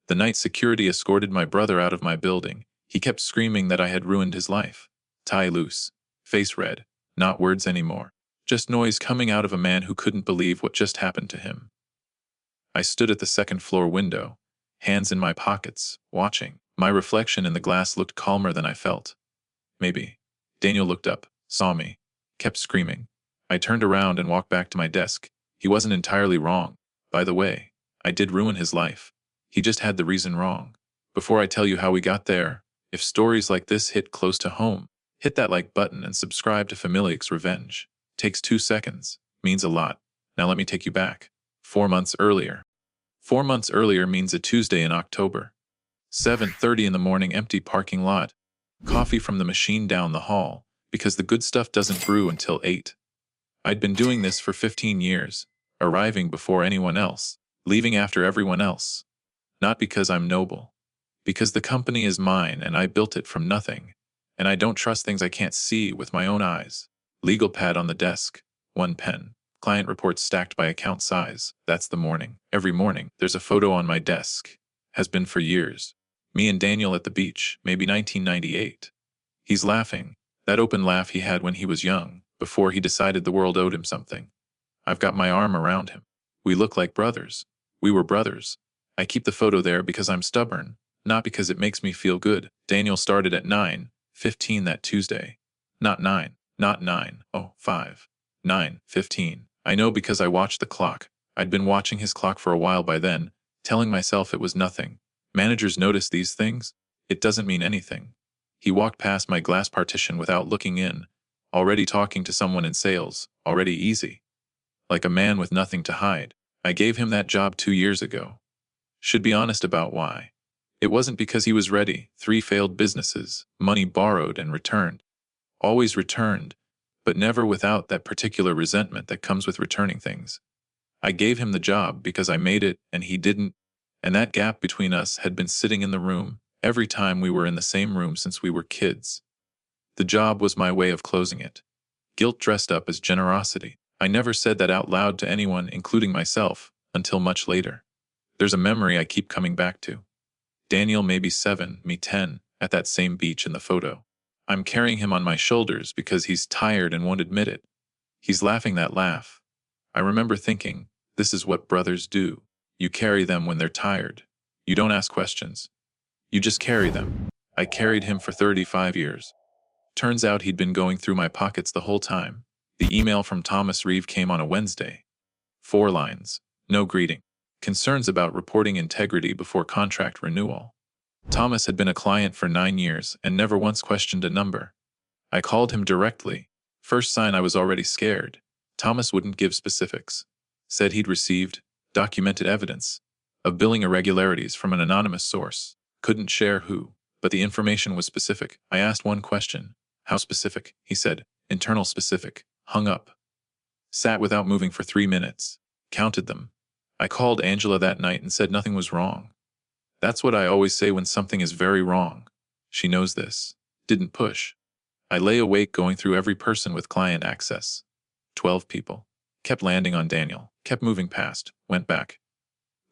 The night security escorted my brother out of my building, he kept screaming that I had ruined his life. Tie loose. Face red. Not words anymore. Just noise coming out of a man who couldn't believe what just happened to him. I stood at the second-floor window, hands in my pockets, watching. My reflection in the glass looked calmer than I felt. Maybe. Daniel looked up, saw me, kept screaming. I turned around and walked back to my desk. He wasn't entirely wrong. By the way, I did ruin his life. He just had the reason wrong. Before I tell you how we got there, if stories like this hit close to home, hit that like button and subscribe to Familix's Revenge. Takes 2 seconds. Means a lot. Now let me take you back. 4 months earlier. 4 months earlier means a Tuesday in October. 7:30 in the morning, empty parking lot. Coffee from the machine down the hall, because the good stuff doesn't brew until 8. I'd been doing this for 15 years, arriving before anyone else, leaving after everyone else. Not because I'm noble. Because the company is mine and I built it from nothing, and I don't trust things I can't see with my own eyes. Legal pad on the desk, 1 pen. Client reports stacked by account size. That's the morning. Every morning, there's a photo on my desk. Has been for years. Me and Daniel at the beach, maybe 1998. He's laughing. That open laugh he had when he was young, before he decided the world owed him something. I've got my arm around him. We look like brothers. We were brothers. I keep the photo there because I'm stubborn, not because it makes me feel good. Daniel started at 9:15 that Tuesday. Not 9. Not 9:05. 9:15. I know because I watched the clock. I'd been watching his clock for a while by then, telling myself it was nothing. Managers notice these things. It doesn't mean anything. He walked past my glass partition without looking in, already talking to someone in sales, already easy. Like a man with nothing to hide. I gave him that job 2 years ago. Should be honest about why. It wasn't because he was ready. 3 failed businesses, money borrowed and returned. Always returned, but never without that particular resentment that comes with returning things. I gave him the job because I made it and he didn't, and that gap between us had been sitting in the room every time we were in the same room since we were kids. The job was my way of closing it. Guilt dressed up as generosity. I never said that out loud to anyone, including myself, until much later. There's a memory I keep coming back to. Daniel maybe 7, me 10, at that same beach in the photo. I'm carrying him on my shoulders because he's tired and won't admit it. He's laughing that laugh. I remember thinking, this is what brothers do. You carry them when they're tired. You don't ask questions. You just carry them. I carried him for 35 years. Turns out he'd been going through my pockets the whole time. The email from Thomas Reeve came on a Wednesday. 4 lines. No greeting. Concerns about reporting integrity before contract renewal. Thomas had been a client for 9 years and never once questioned a number. I called him directly. First sign I was already scared. Thomas wouldn't give specifics. Said he'd received documented evidence of billing irregularities from an anonymous source. Couldn't share who, but the information was specific. I asked one question. How specific? He said, internal specific. Hung up. Sat without moving for 3 minutes. Counted them. I called Angela that night and said nothing was wrong. That's what I always say when something is very wrong. She knows this. Didn't push. I lay awake going through every person with client access. 12 people. Kept landing on Daniel. Kept moving past. Went back.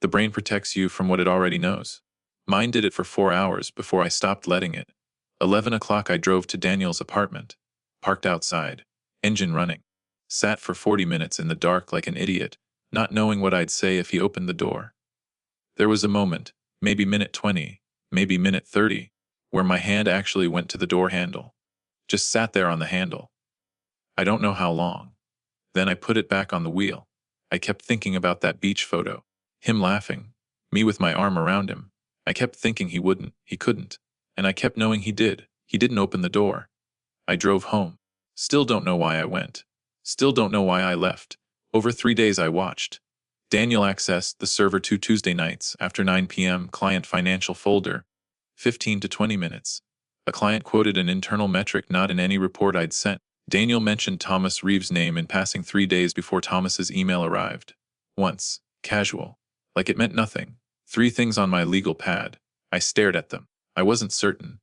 The brain protects you from what it already knows. Mine did it for 4 hours before I stopped letting it. 11 o'clock I drove to Daniel's apartment. Parked outside. Engine running. Sat for 40 minutes in the dark like an idiot, not knowing what I'd say if he opened the door. There was a moment, maybe minute 20, maybe minute 30, where my hand actually went to the door handle. Just sat there on the handle. I don't know how long. Then I put it back on the wheel. I kept thinking about that beach photo. Him laughing. Me with my arm around him. I kept thinking he wouldn't, he couldn't. And I kept knowing he did. He didn't open the door. I drove home. Still don't know why I went. Still don't know why I left. Over 3 days I watched. Daniel accessed the server 2 Tuesday nights after 9 p.m. Client financial folder. 15 to 20 minutes. A client quoted an internal metric not in any report I'd sent. Daniel mentioned Thomas Reeves' name in passing 3 days before Thomas's email arrived. Once. Casual. Like it meant nothing. 3 things on my legal pad. I stared at them. I wasn't certain.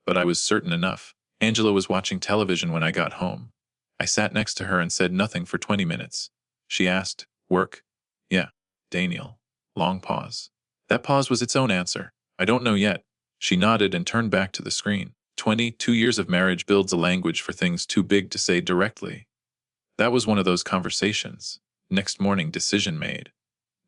But I was certain enough. Angela was watching television when I got home. I sat next to her and said nothing for 20 minutes. She asked, work? Yeah. Daniel. Long pause. That pause was its own answer. I don't know yet. She nodded and turned back to the screen. 22 years of marriage builds a language for things too big to say directly. That was one of those conversations. Next morning, decision made.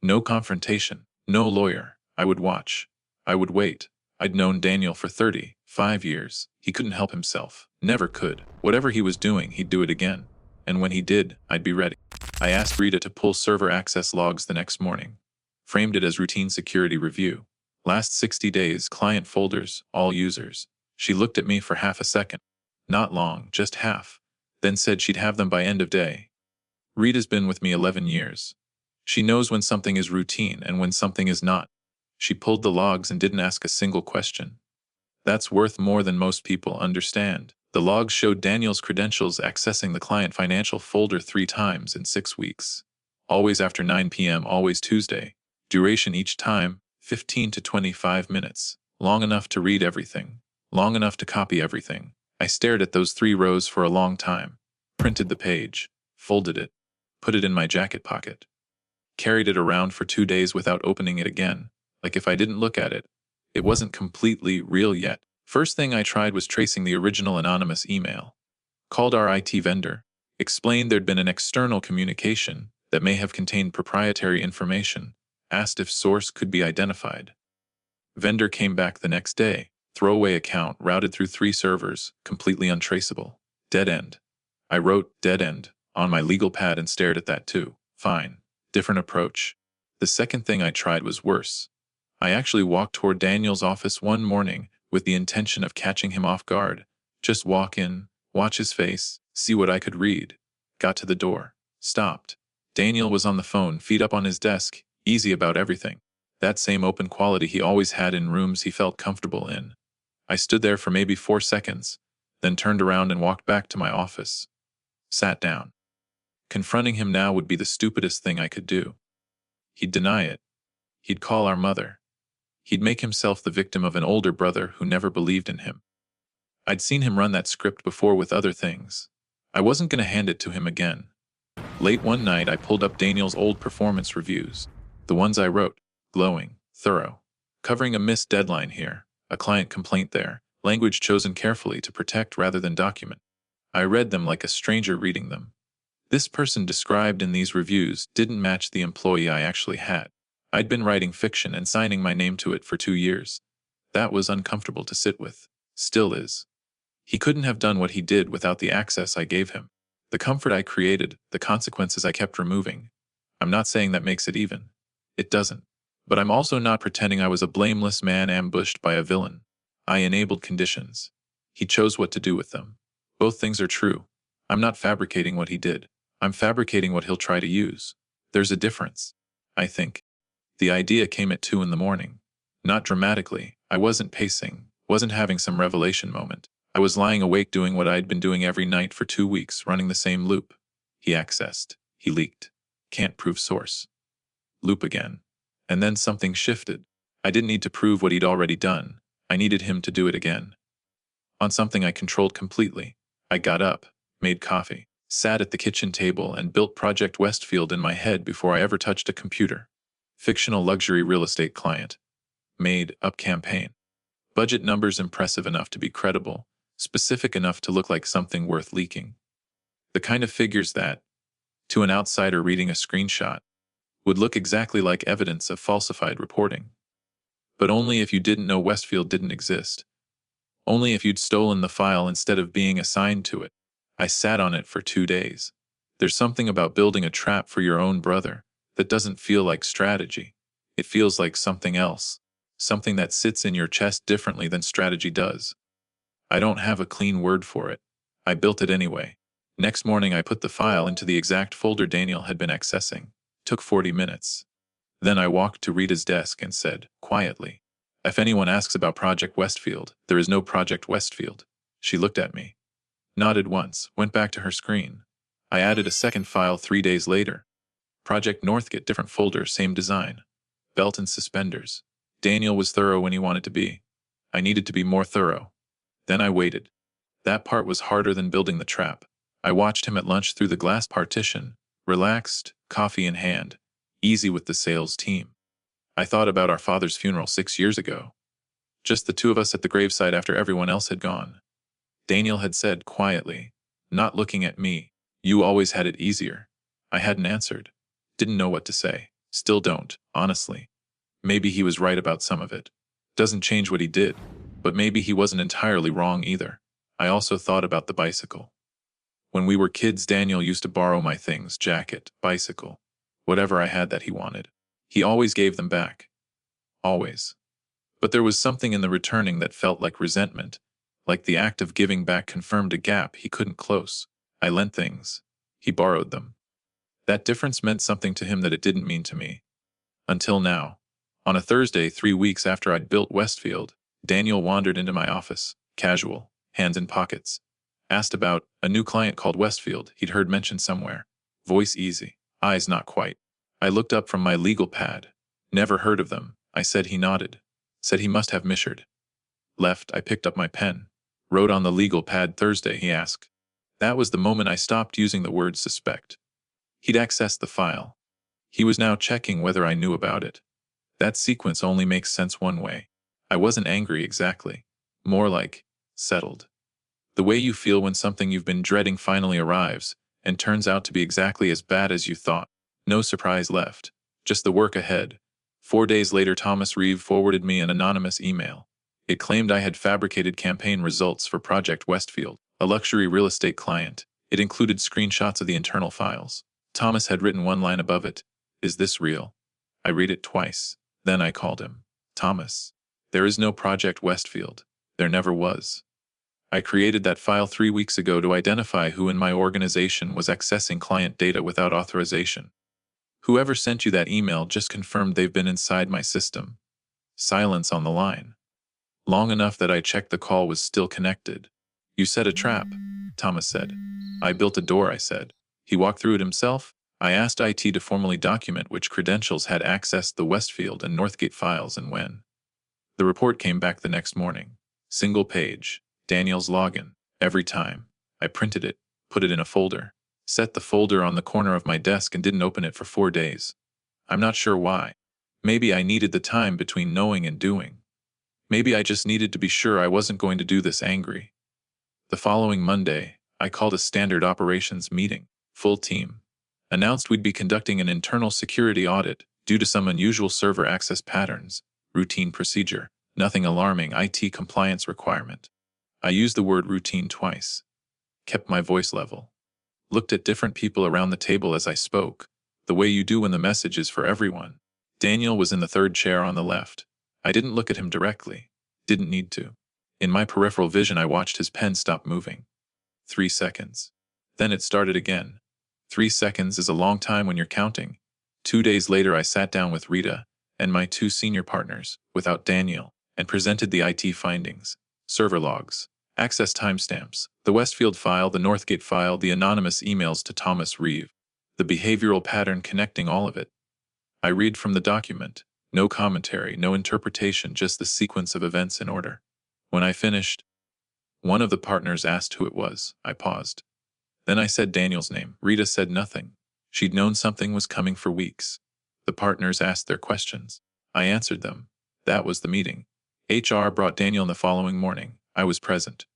No confrontation, no lawyer. I would watch. I would wait. I'd known Daniel for 35 years. He couldn't help himself. Never could. Whatever he was doing, he'd do it again. And when he did, I'd be ready. I asked Rita to pull server access logs the next morning. Framed it as routine security review. Last 60 days, client folders, all users. She looked at me for half a second. Not long, just half. Then said she'd have them by end of day. Rita's been with me 11 years. She knows when something is routine and when something is not. She pulled the logs and didn't ask a single question. That's worth more than most people understand. The logs showed Daniel's credentials accessing the client financial folder 3 times in 6 weeks. Always after 9 p.m., always Tuesday. Duration each time, 15 to 25 minutes. Long enough to read everything. Long enough to copy everything. I stared at those 3 rows for a long time. Printed the page. Folded it. Put it in my jacket pocket. Carried it around for 2 days without opening it again. Like if I didn't look at it, it wasn't completely real yet. First thing I tried was tracing the original anonymous email. Called our IT vendor. Explained there'd been an external communication that may have contained proprietary information. Asked if source could be identified. Vendor came back the next day. Throwaway account routed through 3 servers, completely untraceable. Dead end. I wrote dead end on my legal pad and stared at that too. Fine. Different approach. The second thing I tried was worse. I actually walked toward Daniel's office one morning with the intention of catching him off guard. Just walk in, watch his face, see what I could read. Got to the door. Stopped. Daniel was on the phone, feet up on his desk, easy about everything. That same open quality he always had in rooms he felt comfortable in. I stood there for maybe 4 seconds, then turned around and walked back to my office. Sat down. Confronting him now would be the stupidest thing I could do. He'd deny it. He'd call our mother. He'd make himself the victim of an older brother who never believed in him. I'd seen him run that script before with other things. I wasn't going to hand it to him again. Late one night, I pulled up Daniel's old performance reviews. The ones I wrote. Glowing. Thorough. Covering a missed deadline here. A client complaint there. Language chosen carefully to protect rather than document. I read them like a stranger reading them. This person described in these reviews didn't match the employee I actually had. I'd been writing fiction and signing my name to it for 2 years. That was uncomfortable to sit with. Still is. He couldn't have done what he did without the access I gave him. The comfort I created, the consequences I kept removing. I'm not saying that makes it even. It doesn't. But I'm also not pretending I was a blameless man ambushed by a villain. I enabled conditions. He chose what to do with them. Both things are true. I'm not fabricating what he did. I'm fabricating what he'll try to use. There's a difference. I think. The idea came at 2 in the morning. Not dramatically. I wasn't pacing, wasn't having some revelation moment. I was lying awake doing what I'd been doing every night for 2 weeks, running the same loop. He accessed. He leaked. Can't prove source. Loop again. And then something shifted. I didn't need to prove what he'd already done. I needed him to do it again. On something I controlled completely. I got up, made coffee, sat at the kitchen table and built Project Westfield in my head before I ever touched a computer. Fictional luxury real estate client. Made up campaign. Budget numbers impressive enough to be credible, specific enough to look like something worth leaking. The kind of figures that, to an outsider reading a screenshot, would look exactly like evidence of falsified reporting. But only if you didn't know Westfield didn't exist. Only if you'd stolen the file instead of being assigned to it. I sat on it for 2 days. There's something about building a trap for your own brother that doesn't feel like strategy. It feels like something else. Something that sits in your chest differently than strategy does. I don't have a clean word for it. I built it anyway. Next morning I put the file into the exact folder Daniel had been accessing. Took 40 minutes. Then I walked to Rita's desk and said, quietly, "If anyone asks about Project Westfield, there is no Project Westfield." She looked at me. Nodded once, went back to her screen. I added a second file 3 days later. Project Northgate, different folder, same design. Belt and suspenders. Daniel was thorough when he wanted to be. I needed to be more thorough. Then I waited. That part was harder than building the trap. I watched him at lunch through the glass partition, relaxed, coffee in hand, easy with the sales team. I thought about our father's funeral 6 years ago. Just the two of us at the graveside after everyone else had gone. Daniel had said quietly, not looking at me, "You always had it easier." I hadn't answered. Didn't know what to say. Still don't, honestly. Maybe he was right about some of it. Doesn't change what he did. But maybe he wasn't entirely wrong either. I also thought about the bicycle. When we were kids, Daniel used to borrow my things, jacket, bicycle, whatever I had that he wanted. He always gave them back. Always. But there was something in the returning that felt like resentment, like the act of giving back confirmed a gap he couldn't close. I lent things. He borrowed them. That difference meant something to him that it didn't mean to me. Until now. On a Thursday, 3 weeks after I'd built Westfield, Daniel wandered into my office, casual, hands in pockets. Asked about a new client called Westfield he'd heard mentioned somewhere. Voice easy, eyes not quite. I looked up from my legal pad. Never heard of them. I said. He nodded. Said he must have misheard. Left. I picked up my pen. Wrote on the legal pad Thursday, he asked. That was the moment I stopped using the word suspect. He'd accessed the file. He was now checking whether I knew about it. That sequence only makes sense one way. I wasn't angry exactly. More like settled. The way you feel when something you've been dreading finally arrives and turns out to be exactly as bad as you thought. No surprise left. Just the work ahead. 4 days later, Thomas Reeve forwarded me an anonymous email. It claimed I had fabricated campaign results for Project Westfield, a luxury real estate client. It included screenshots of the internal files. Thomas had written one line above it. Is this real? I read it twice. Then I called him. Thomas. There is no Project Westfield. There never was. I created that file 3 weeks ago to identify who in my organization was accessing client data without authorization. Whoever sent you that email just confirmed they've been inside my system. Silence on the line. Long enough that I checked the call was still connected. You set a trap, Thomas said. I built a door, I said. He walked through it himself. I asked IT to formally document which credentials had accessed the Westfield and Northgate files and when. The report came back the next morning. Single page. Daniel's login. Every time. I printed it, put it in a folder, set the folder on the corner of my desk and didn't open it for 4 days. I'm not sure why. Maybe I needed the time between knowing and doing. Maybe I just needed to be sure I wasn't going to do this angry. The following Monday, I called a standard operations meeting, full team. Announced we'd be conducting an internal security audit due to some unusual server access patterns, routine procedure, nothing alarming IT compliance requirement. I used the word routine twice. Kept my voice level. Looked at different people around the table as I spoke, the way you do when the message is for everyone. Daniel was in the third chair on the left. I didn't look at him directly. Didn't need to. In my peripheral vision, I watched his pen stop moving. 3 seconds. Then it started again. 3 seconds is a long time when you're counting. 2 days later, I sat down with Rita and my 2 senior partners, without Daniel, and presented the IT findings, server logs, access timestamps, the Westfield file, the Northgate file, the anonymous emails to Thomas Reeve, the behavioral pattern connecting all of it. I read from the document. No commentary, no interpretation, just the sequence of events in order. When I finished, one of the partners asked who it was. I paused. Then I said Daniel's name. Rita said nothing. She'd known something was coming for weeks. The partners asked their questions. I answered them. That was the meeting. HR brought Daniel the following morning. I was present.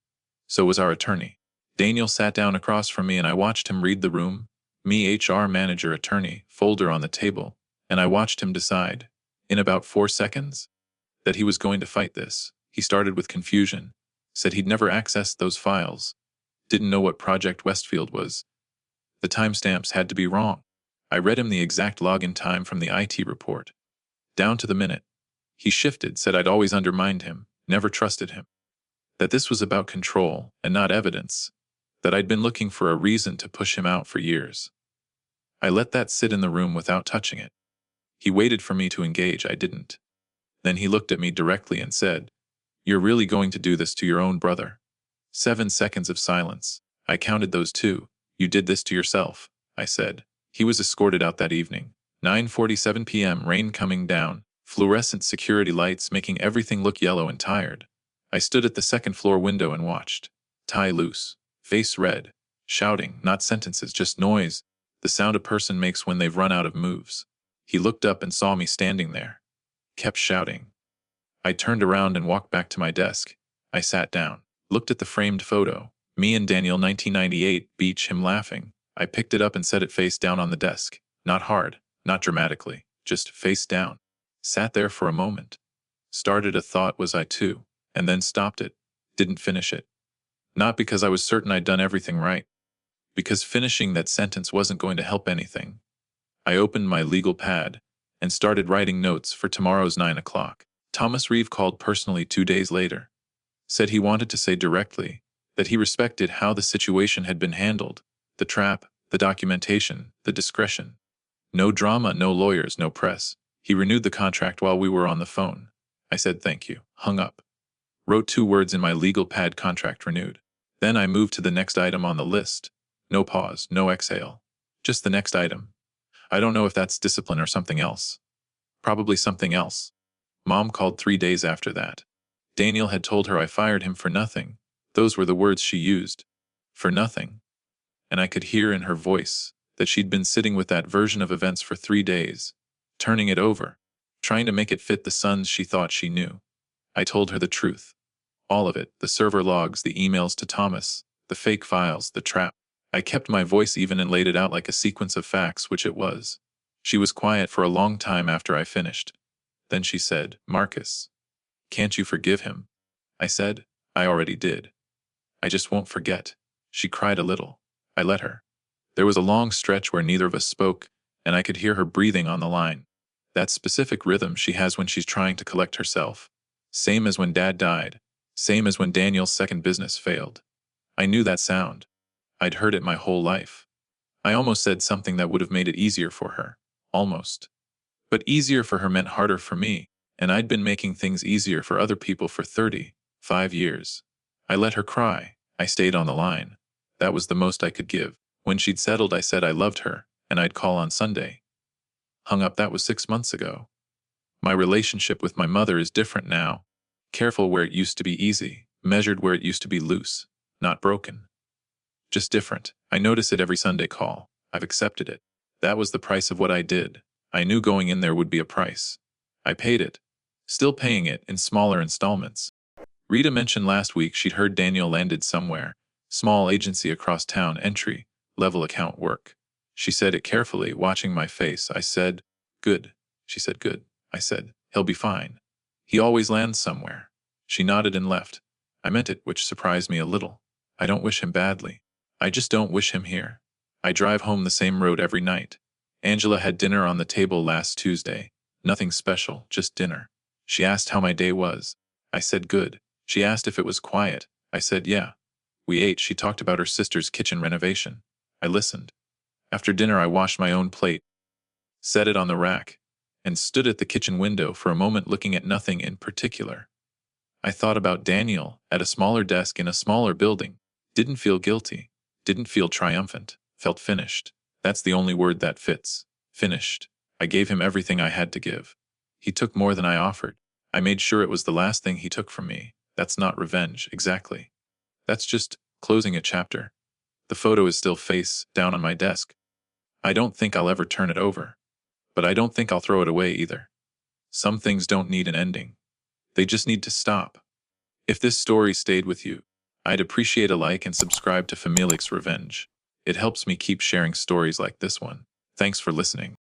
So was our attorney. Daniel sat down across from me and I watched him read the room. Me, HR manager, attorney, folder on the table. And I watched him decide. In about 4 seconds? That he was going to fight this. He started with confusion. Said he'd never accessed those files. Didn't know what Project Westfield was. The timestamps had to be wrong. I read him the exact login time from the IT report. Down to the minute. He shifted, said I'd always undermined him, never trusted him. That this was about control and not evidence. That I'd been looking for a reason to push him out for years. I let that sit in the room without touching it. He waited for me to engage. I didn't. Then he looked at me directly and said, "You're really going to do this to your own brother?" 7 seconds of silence. I counted those 2. You did this to yourself, I said. He was escorted out that evening. 9:47 p.m., rain coming down, fluorescent security lights making everything look yellow and tired. I stood at the second floor window and watched. Tie loose, face red, shouting, not sentences, just noise, the sound a person makes when they've run out of moves. He looked up and saw me standing there. kept shouting. I turned around and walked back to my desk. I sat down, looked at the framed photo. Me and Daniel 1998 beach him laughing. I picked it up and set it face down on the desk. Not hard, not dramatically, just face down. Sat there for a moment. Started a thought, was I too? And then stopped it. Didn't finish it. Not because I was certain I'd done everything right. Because finishing that sentence wasn't going to help anything. I opened my legal pad and started writing notes for tomorrow's 9 o'clock. Thomas Reeve called personally 2 days later. Said he wanted to say directly that he respected how the situation had been handled, the trap, the documentation, the discretion. No drama, no lawyers, no press. He renewed the contract while we were on the phone. I said thank you, hung up. Wrote 2 words in my legal pad, contract renewed. Then I moved to the next item on the list. No pause, no exhale. Just the next item. I don't know if that's discipline or something else. Probably something else. Mom called 3 days after that. Daniel had told her I fired him for nothing. Those were the words she used. For nothing. And I could hear in her voice that she'd been sitting with that version of events for 3 days, turning it over, trying to make it fit the sons she thought she knew. I told her the truth. All of it, the server logs, the emails to Thomas, the fake files, the trap. I kept my voice even and laid it out like a sequence of facts, which it was. She was quiet for a long time after I finished. Then she said, Marcus, can't you forgive him? I said, I already did. I just won't forget. She cried a little. I let her. There was a long stretch where neither of us spoke, and I could hear her breathing on the line. That specific rhythm she has when she's trying to collect herself. Same as when Dad died. Same as when Daniel's second business failed. I knew that sound. I'd heard it my whole life. I almost said something that would have made it easier for her. Almost. But easier for her meant harder for me, and I'd been making things easier for other people for 35 years. I let her cry. I stayed on the line. That was the most I could give. When she'd settled, I said I loved her, and I'd call on Sunday. Hung up. That was 6 months ago. My relationship with my mother is different now. Careful where it used to be easy, measured where it used to be loose, not broken. Just different. I notice it every Sunday call. I've accepted it. That was the price of what I did. I knew going in there would be a price. I paid it. Still paying it in smaller installments. Rita mentioned last week she'd heard Daniel landed somewhere. Small agency across town, entry, level account work. She said it carefully, watching my face. I said, good. She said, good. I said, he'll be fine. He always lands somewhere. She nodded and left. I meant it, which surprised me a little. I don't wish him badly. I just don't wish him here. I drive home the same road every night. Angela had dinner on the table last Tuesday. Nothing special, just dinner. She asked how my day was. I said good. She asked if it was quiet. I said yeah. We ate. She talked about her sister's kitchen renovation. I listened. After dinner I washed my own plate, set it on the rack, and stood at the kitchen window for a moment looking at nothing in particular. I thought about Daniel at a smaller desk in a smaller building. Didn't feel guilty. Didn't feel triumphant. Felt finished. That's the only word that fits. Finished. I gave him everything I had to give. He took more than I offered. I made sure it was the last thing he took from me. That's not revenge, exactly. That's just closing a chapter. The photo is still face down on my desk. I don't think I'll ever turn it over. But I don't think I'll throw it away either. Some things don't need an ending. They just need to stop. If this story stayed with you, I'd appreciate a like and subscribe to Familix Revenge. It helps me keep sharing stories like this one. Thanks for listening.